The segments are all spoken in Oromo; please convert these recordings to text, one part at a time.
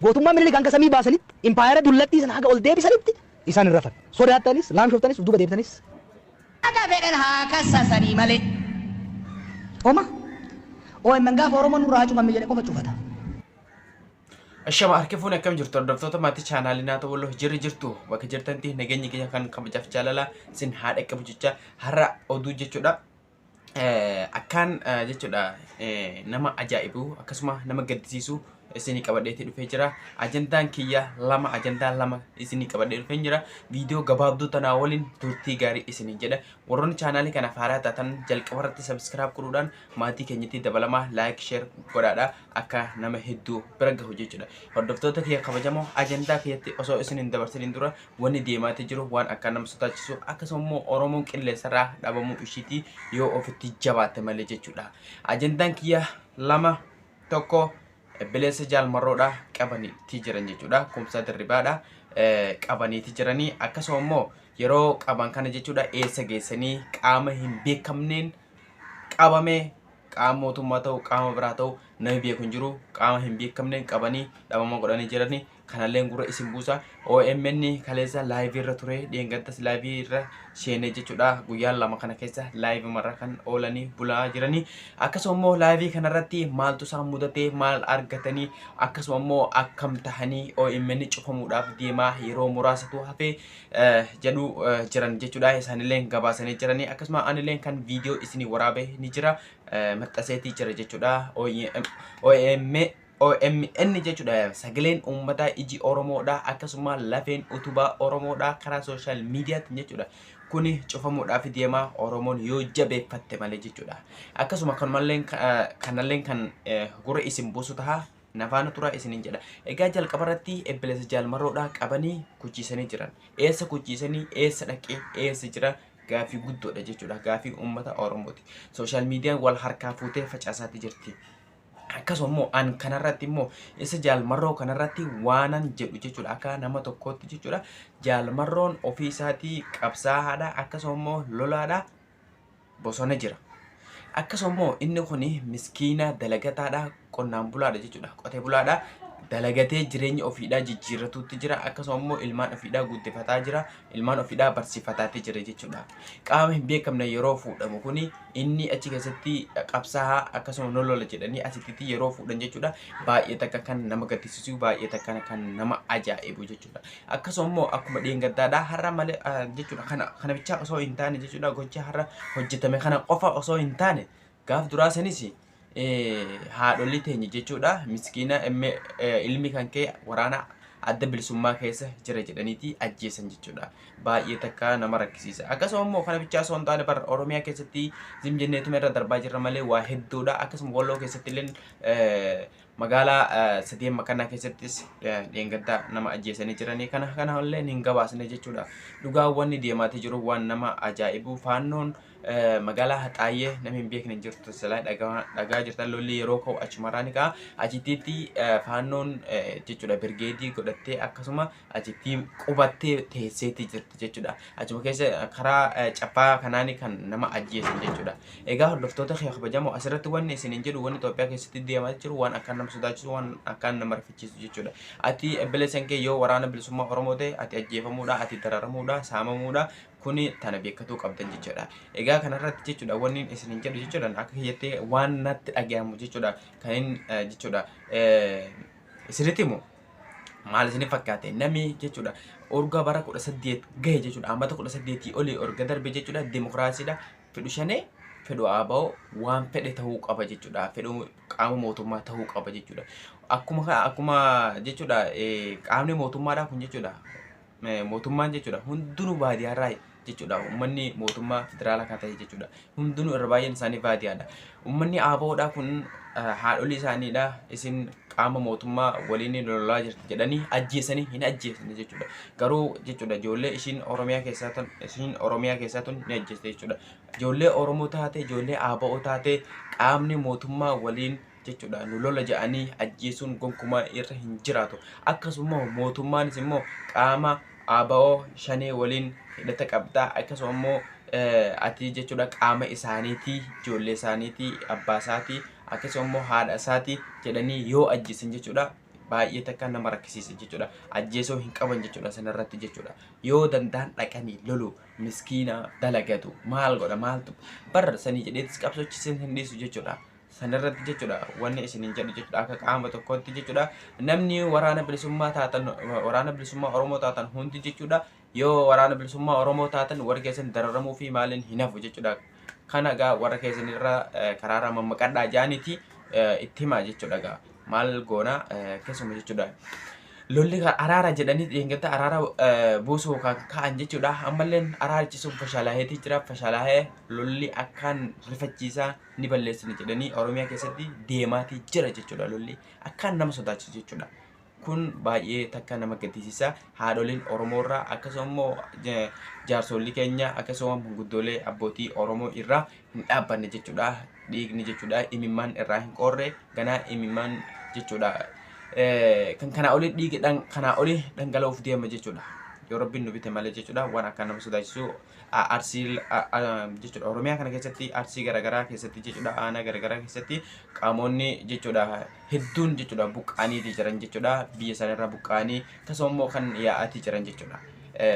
Gootummaa Minilik hanga samii baasanitti impaayera dullattii sana haga ol deebisanitti isaan hin rafan. Sodaattanis laamshoftanis duuba deebitanis. Akka fedhan haa kassasanii malee. Homa OMN gaafa Oromoon nurraa cufame jedhe qofa cufata. Ashama harka fuun akkam jirtu hordoftoota maatii chaanaalii naata wallo jirtu bakka jirtantti nageenyi keenya kan kabajaaf jaalala sin haadha qabu jecha har'a oduu jechuudha. Akkaan jechuudha nama ajaa'ibu akkasuma nama gaddisiisu isinii qabadheetii dhufee jira. Ajandaan kiyya lama isinii qabadhee dhufee jira. Viidiyoo gabaabduu tanaa waliin turtii gaarii isinii jedha. Warroonni chaanaalii kana haaraa taatan jalqaba irratti subscribe godhuudhaan maatii keenyatti dabalamaa like share godhaadha akka nama hedduu bira gahu jechuudha. Hordoftoota kiyya kabajamoo ajandaa kiyyatti osoo isin hin dabarsiniin dura wanni deemaatee jiru waan akka nama sodaachisu akkasuma immoo Oromoon qilleensarraa dhabamuu ishiitii yoo ofitti jabaatte malee jechuudha. Ajandaan kiyya lama tokko Bilesa Jaalmarroodha qabaniitii jiran jechuudha. Kumsaa Dirribaadha qabaniitii jiranii akkasuma immoo yeroo qaban kana jechuudha eessa geessanii qaama hin beekamneen qabamee qaama mootummaa ta'u qaama biraa ta'u nama beeku hin jiru qaama hin beekamneen qabanii dhabama godhanii jiranii kanalleen gurra isin buusa. OMN kaleessa live irra ture dheengaddas live irra sheenee jechuudha. Guyyaan lama kana keessa live marra kan oolanii bulaa jiranii akkasuma immoo live kanarratti maaltu isaan mudatee maal argatanii akkasuma immoo akkam tahanii OMN cufamuudhaaf deemaa yeroo muraasatu hafee jedhu jiran jechuudha. Isaanillee gabaasanii jiranii akkasuma anillee kan viidiyoo isinii waraabee ni jira maxxaseetii jira jechuudha. OMN jechuudha sagaleen uummataa iji Oromoodha akkasuma lafeen utubaa Oromoodha karaa social miidiyaatti jechuudha. Kuni cufamuudhaaf deemaa Oromoon yoo jabeeffatte malee jechuudha. Akkasuma kanalleen kan gurra isin buusu taha nafaana turaa isiniin jedha. Egaa jalqaba irratti Bilesa Jaalmarroodha qabanii kuchiisanii jiran. Eessa kuchiisanii eessa dhaqee eessa jira gaafii guddoodha jechuudha. Gaafii uummata Oromooti. Social miidiyaan wal harkaa fuutee facaasaatti jirti. Akkasuma immoo an kanarratti immoo isa Jaalmarroo kanarratti waanan jedhu jechuudha akka nama tokkootti jechuudha. Jaalmarroon ofii isaatii qabsaa'aadha akkasuma immoo lolaadha bosona jira. Akkasuma immoo inni kuni miskiina dalagataadha qonnaan bulaadha jechuudha. Qotee bulaadha dalagatee jireenya ofiidhaa jijjiirratuutti jira akkasuma immoo ilmaan ofiidhaa guddifataa jira ilmaan ofiidhaa barsiifataatti jira jechuudha. Qaama hin beekamne yeroo fuudhamu kuni inni achi keessatti qabsaa'aa akkasuma nolola jedhanii asitti yeroo fuudhan jechuudha. Baay'ee takka kan nama gaddisiisu baay'ee takka kan nama ajaa'ibu jechuudha. Akkasuma immoo akkuma dheengaddaadhaa har'a malee jechuudha kana bichaa osoo hin taane jechuudha gocha har'a hojjetame kana qofa osoo hin taane gaaf duraa sanis haadholii teenya jechuudha. Miskiina ilmi kan kee waraana adda bilisummaa keessa jira jedhaniiti ajjeesan jechuudha. Baay'ee takka nama rakkisiisa. Akkasuma immoo kana bichaa osoo hin taane bara Oromiyaa keessatti zimjenneetuma irra darbaa jirra malee waa hedduudha. Akkasuma Walloo keessatti illee magaalaa sadeen makanaa keessattis dheengaddaa nama ajjeesanii jiranii kana illee hin gabaasne jechuudha. Dhugaawwan deemaatii jiru waan nama ajaa'ibu. Faannoon magaalaa Haxaayyee namni hin beekne jirtu silaa dhagaa jirtan lolli yeroo ka'u achumaraan kaa achittiitti faannoon jechuudha birgeedii godhattee akkasuma achitti qubattee teesseetti jirti jechuudha. Achuma keessa karaa cappaa kanaani kan nama ajjeesan jechuudha. Egaa hordoftoota kabajamoo asirratti wanni isiniin jedhu wanni Itoophiyaa keessatti deemaa jiru waan akka nama sodaachisu waan akka nama rifachiisu jechuudha. Ati Bilesan kee yoo waraana bilisummaa Oromoo ta'e ati ajjeefamuudha ati dararamuudha saamamuudha kuni tana beekatuu qabdan jechuudha. Egaa kanarratti jechuudha wanni isiniin jedhu jechuudha akka kiyyatti waan natti dhagahamu jechuudha kan jechuudha isinitti immoo maal isinii fakkaate namni jechuudha urga bara 18 gahe jechuudha ammata 18 olii urga darbe jechuudha dimokiraasiidha fedhu shanee fedhu ABO waan fedhe ta'uu qaba jechuudha fedhu qaama mootummaa ta'uu qaba jechuudha. Akkuma jechuudha qaamni mootummaadha kun jechuudha mootummaan jechuudha hundinuu baadiyyaarraa jechuudha. Uummanni mootummaa federaalaa kan ta'e jechuudha hundinuu irra baay'een isaanii baadiyyaadha. Uummanni ABO'dha kun haadholii isaaniidha isin qaama mootummaa waliin lolaa jirti jedhanii ajjeesanii hin ajjeesne jechuudha. Garuu jechuudha ijoollee ishiin Oromiyaa keessaa tun ni ajjeeste jechuudha. Ijoollee Oromoo taate ijoollee ABO taate qaamni mootummaa waliin jechuudha nu lola jedhanii ajjeesuun gonkumaa irra hin jiraatu. Akkasuma mootummaanis immoo qaama ABO shanee waliin hidhata qabdaa akkasuma immoo ati jechuudha qaama isaaniitii ijoollee isaaniitii abbaa isaatii akkasuma immoo haadha isaatii jedhanii yoo ajjeesan jechuudha baay'ee takka nama rakkisiisa jechuudha. Ajjeesoo hin qaban jechuudha sanarratti jechuudha. Yoo danda'an dhaqanii lolu miskiina dalagatu maal godha maaltu barra sanii jedheetis qabsochiisan hin dhiisu jechuudha. Sanarratti jechuudha wanni isinin jedhu jechuudha akka qaama tokkotti jechuudha namni waraana bilisummaa Oromoo taatan hundi jechuudha yoo waraana bilisummaa Oromoo taatan warra keessan dararamuu fi maaliin hin hafu jechuudha kana gaa warra keessan irra karaara mammaqadhaa jaaniti itti himaa jechuudha gaa maal goona keessuma jechuudha. Lolli araara jedhanii dhiyeengata araara buusuu ka'an jechuudha. Ammalleen araarchisuuf fashalaheetii jira. Fashalahee lolli akkaan rifachiisaa ni balleessina jedhanii Oromiyaa keessatti deemaatii jira jechuudha. Lolli akkaan nama sodaachisu jechuudha. Kun baay'ee takka nama gaddisiisa. Haadholiin Oromoorraa akkasumas jaarsolii keenya akkasumas manguddoolee abbootii Oromoo irraa hin dhaabbanne jechuudha. Dhiigni jechuudha. Imimmaan irraa hin qorre ganaa imimmaan jechuudha. Kan kana olii dhiigidhaan kana olii dhangala'uuf deema jechuudha. Yoo Rabbiin nu bite malee jechuudha waan akka nama sodaachisu arsii jechuudha. Oromiyaa kana keessatti arsii garaagaraa keessatti jechuudha aanaa garaagaraa keessatti qaamonni jechuudha hedduun jechuudha buqqaaniitii jiran jechuudha biyya isaaniirraa buqqaanii akkasumas kan yaa'aatii jiran jechuudha.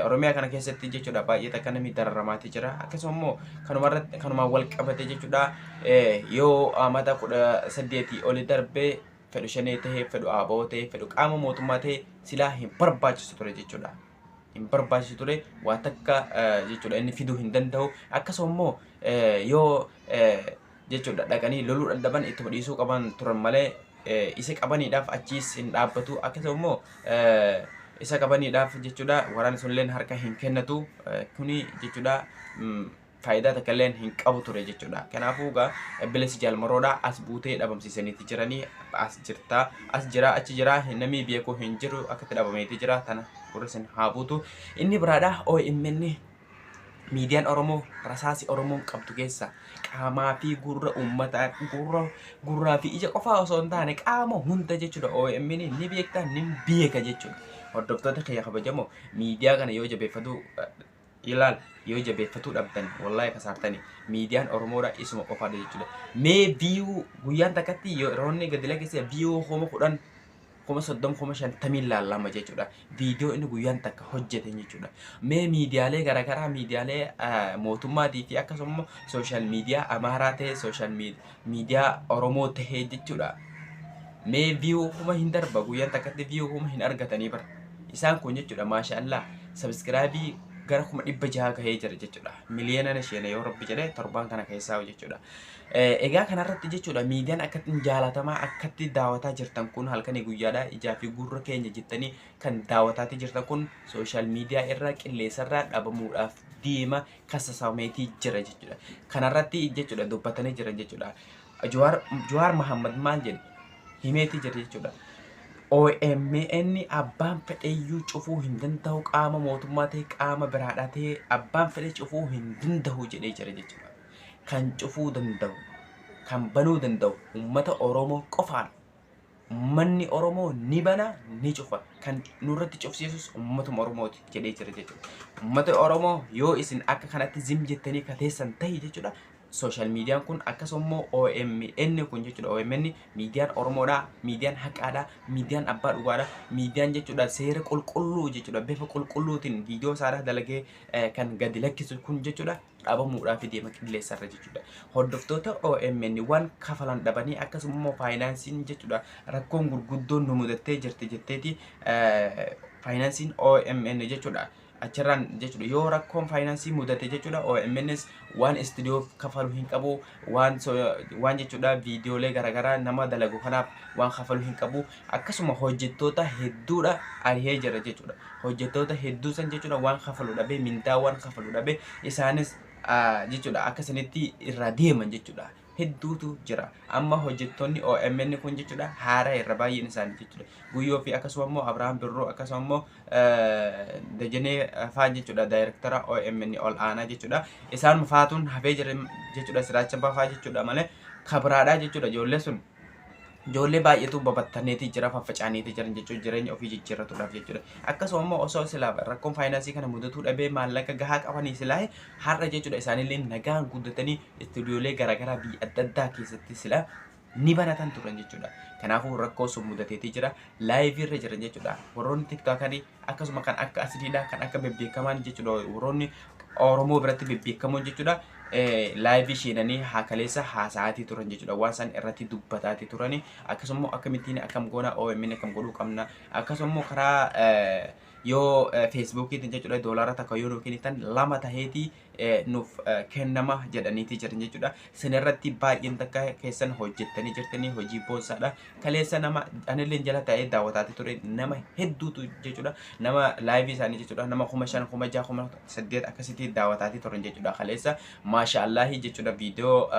Oromiyaa kana keessatti jechuudha baay'ee takka namni dararamaati jira. Akkasumas kanumaan wal qabate jechuudha yoo amata 18 oli darbee fedhu shanee tahee fedhu aaboo tahee fedhu qaama mootummaa tahee silaa hin barbaachisu ture jechuudha. Hin barbaachisu ture waa takka jechuudha inni fiduu hin danda'u. Akkasumas yoo jechuudha dhaqanii loluu dadhaban ittuma dhiisuu qaban turan malee isa qabaniidhaaf achiis hin dhaabbatu. Akkasumas isa qabaniidhaaf jechuudha waraanni sunilleen harka hin kennatu. Kuni jechuudha faayidaa takka illee hin qabu ture jechuudha. Kanaafuu gaa bilisi jaalmaroodhaa as buutee dhabamsiisaniiti jiranii as jirtaa as jira achi jira namni beekuu hin jiru akkatti dhabameeti jira tana gurrisin haa buutu. Inni biraadhaa OMN miidiyaan Oromoo rasaasi Oromoon qabdu keessa qaamaa fi gurra uummataa gurraa fi ija qofaa osoo hin taane qaama hunda jechuudha. OMN ni beektaa ni beeka jechuudha. Hordoftoota kiyya kabajamoo miidiyaa kana yoo jabeeffatu ilaal yoo jabeeffatu dhabdan wallahi kasaartani miidiyaan Oromoodha isuma qofaadha jechuudha. Mee view guyyaan takkatti yeroonni gadila keessa view 10,000 30,050 laalama jechuudha. Viidiyoo inni guyyaan takka hojjete jechuudha. Mee miidiyaalee garaagaraa miidiyaalee mootummaatii fi akkasumas social media Amaaraa ta'e social media Oromoo ta'e jechuudha. Mee view 10,000 hin darba guyyaan takkatti view 10,000 hin argatanii bara. Isaan kun jechuudha maashaallah subscribe gara 600 gahee jira jechuudha. Miliyoona isheen yoo Rabbi jedhee torbaan kana keessaa jechuudha. Egaa kanarratti jechuudha miidiyaan akkatti jaalatamaa akkatti daawwataa jirtan kun halkanii guyyaadhaa ijaa fi gurra keenya jettanii kan daawwataati jirtan kun social media irraa qilleensarraa dhabamuudhaaf deema kasasameetii jira jechuudha. Kanarratti jechuudha dubbatanii jiran jechuudha. Jawaar Mohammad maal jedhe himeetii jira jechuudha. OMN abbaan fedheyyuu cufuu hin danda'u qaama mootummaa ta'e qaama biraadhaa ta'e abbaan fedhe cufuu hin danda'u jedhee jira jechuudha. Kan cufuu danda'u kan banuu danda'u uummata Oromoo qofaadha. Uummanni Oromoo ni bana ni cufa kan nurratti cufsiisus uummatuma Oromooti jedhee jira jechuudha. Uummata Oromoo yoo isin akka kanatti zim jettanii kateessan ta'e jechuudha. Social media kun akkasumas OMN kun jechuudha. OMN miidiyaan Oromoodha, miidiyaan haqaadha, miidiyaan abbaa dhugaadha, miidiyaan jechuudha seera qulqulluu jechuudha. Bifa qulqulluutiin viidiyoo isaadha dalagee kan gadi lakkisu kun jechuudha dhabamuudhaaf deema qilleensarra jechuudha. Hordoftoota OMN waan kafalan dhabanii akkasumas faayinaansiin jechuudha rakkoon gurguddoon nu mudattee jirti jetteeti faayinaansiin OMN jechuudha. Achirraan jechuudha yoo rakkoon faayinaansii mudate jechuudha OMNs waan istuudiyoo kafaluu hin qabu waan jechuudha viidiyoolee garaagaraa nama dalagu kanaaf waan kafaluu hin qabu akkasuma hojjettoota hedduudha arihee jira jechuudha. Hojjettoota hedduu san jechuudha waan kafaluu dhabee mindaa waan kafaluu dhabee isaanis jechuudha akkasanitti irra deeman jechuudha. Hedduutu jira. Amma hojjettoonni OMN kun jechuudha haara irra baay'een isaanii jechuudha. Guyyoo fi akkasumas Abrahaam Birroo akkasumas Dajanee faa jechuudha daayirektara OMN ol aanaa jechuudha. Isaan faatuun hafee jira jechuudha siraacha bafaa jechuudha malee kabiraadhaa jechuudha ijoollee sun. Ijoollee baay'eetu babattaneetii jira faffacaaneetii jiran jechuudha jireenya ofii jijjiirratuudhaaf jechuudha. Akkasumas osoo silaa rakkoon faayinaansii kana mudatuu dhabee maallaqa gahaa qabanii silaa har'a jechuudha isaanillee nagaan guddatanii istuudiyoolee garaagaraa biyya adda addaa keessatti silaa ni banatan turan jechuudha. Kanaafuu rakkoo sun mudateetii jira. Laayivii irra jiran jechuudha. Warroonni tiktookanii akkasuma kan akka asidiidha kan akka bebbeekaman jechuudha. Warroonni Oromoo biratti bebbeekamoon jechuudha. Laayivii seenanii haakaleessa haasa'aatii turan jechuudha. Waan isaan irratti dubbataatii turani. Akkasuma akkamittiin akkam goona OMN akkam godhuu qabna. Akkasuma karaa yoo Facebookiitiin jechuudha doolaara takka yoo nuuf kennitan 2 taheetii nuuf kennama jedhaniiti jiran jechuudha. Sin irratti baay'een takka keessan hojjettanii jirtanii hojii boonsaadha. Kaleessa nama anillee jala ta'ee daawwataati ture nama hedduutu jechuudha. Nama laayivii isaanii jechuudha. Nama 5,000, 6,000, 8 akkasitti daawwataati turan jechuudha. Kaleessa maashaallahi jechuudha viidiyoo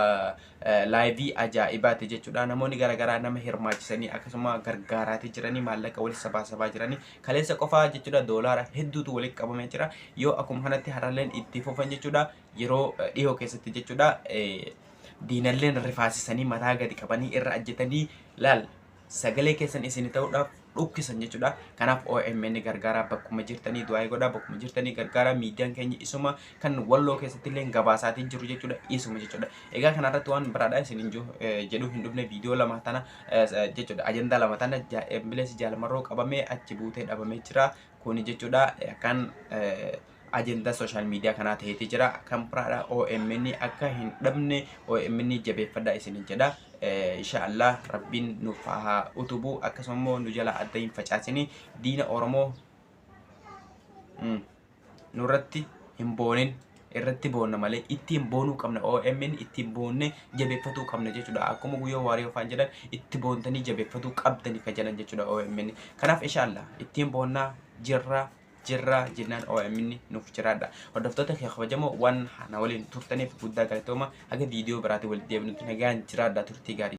laayivii ajaa'ibaati jechuudha. Namoonni garaagaraa nama hirmaachisanii akkasuma gargaaraati jiranii maallaqa walitti sabaa jiranii kaleessa qofaa jechuudha doolaara hedduutu walitti qabamee jira. Yoo akkuma kanatti haralleen itti fufan jechuudha yeroo dhiyoo keessatti jechuudha diinalleen rifaasisanii mataa gadi qabanii irra ajjetanii laal sagalee keessan isin ta'uudhaaf dhukkisan jechuudha. Kanaaf OMN gargaaraa bakkuma jirtanii du'aa godhaa bakkuma jirtanii gargaaraa miidiyaan keenya isuma kan walloo keessatti illee gabaasaatiin jiru jechuudha isuma jechuudha. Egaa kanarratti waan biraadha isin jedhu hin dhufne viidiyoo lama tana jechuudha ajandaa lama tana bilees jaalamarroo qabamee achi buutee dhabamee jira kuni jechuudha kan ajandaa social media kanaa ta'eeti jira kan biraadha OMN akka hin dhabne OMN jabeeffadhaa isin jedha. Inshallah Rabbiin nuuf haa utubu akkasuma nu jala adda hin facaasini diina Oromoo nurratti hin boonin irratti boonna malee ittiin boonuu qabna. OMN ittiin boonne jabeeffatuu qabna jechuudha. Akkuma guyyoo waarii ofaan jedhan itti boontanii jabeeffatuu qabdanii ka jedhan jechuudha OMN. Kanaaf inshallah ittiin boonnaa jirra jennaan OMN nuuf jiraadha. Hordoftoota kee kabajamoo waan na waliin turtaniif guddaa galatooma. Haga viidiyoo biraatti walitti deebinutti nagaan jiraadha turtii gaarii.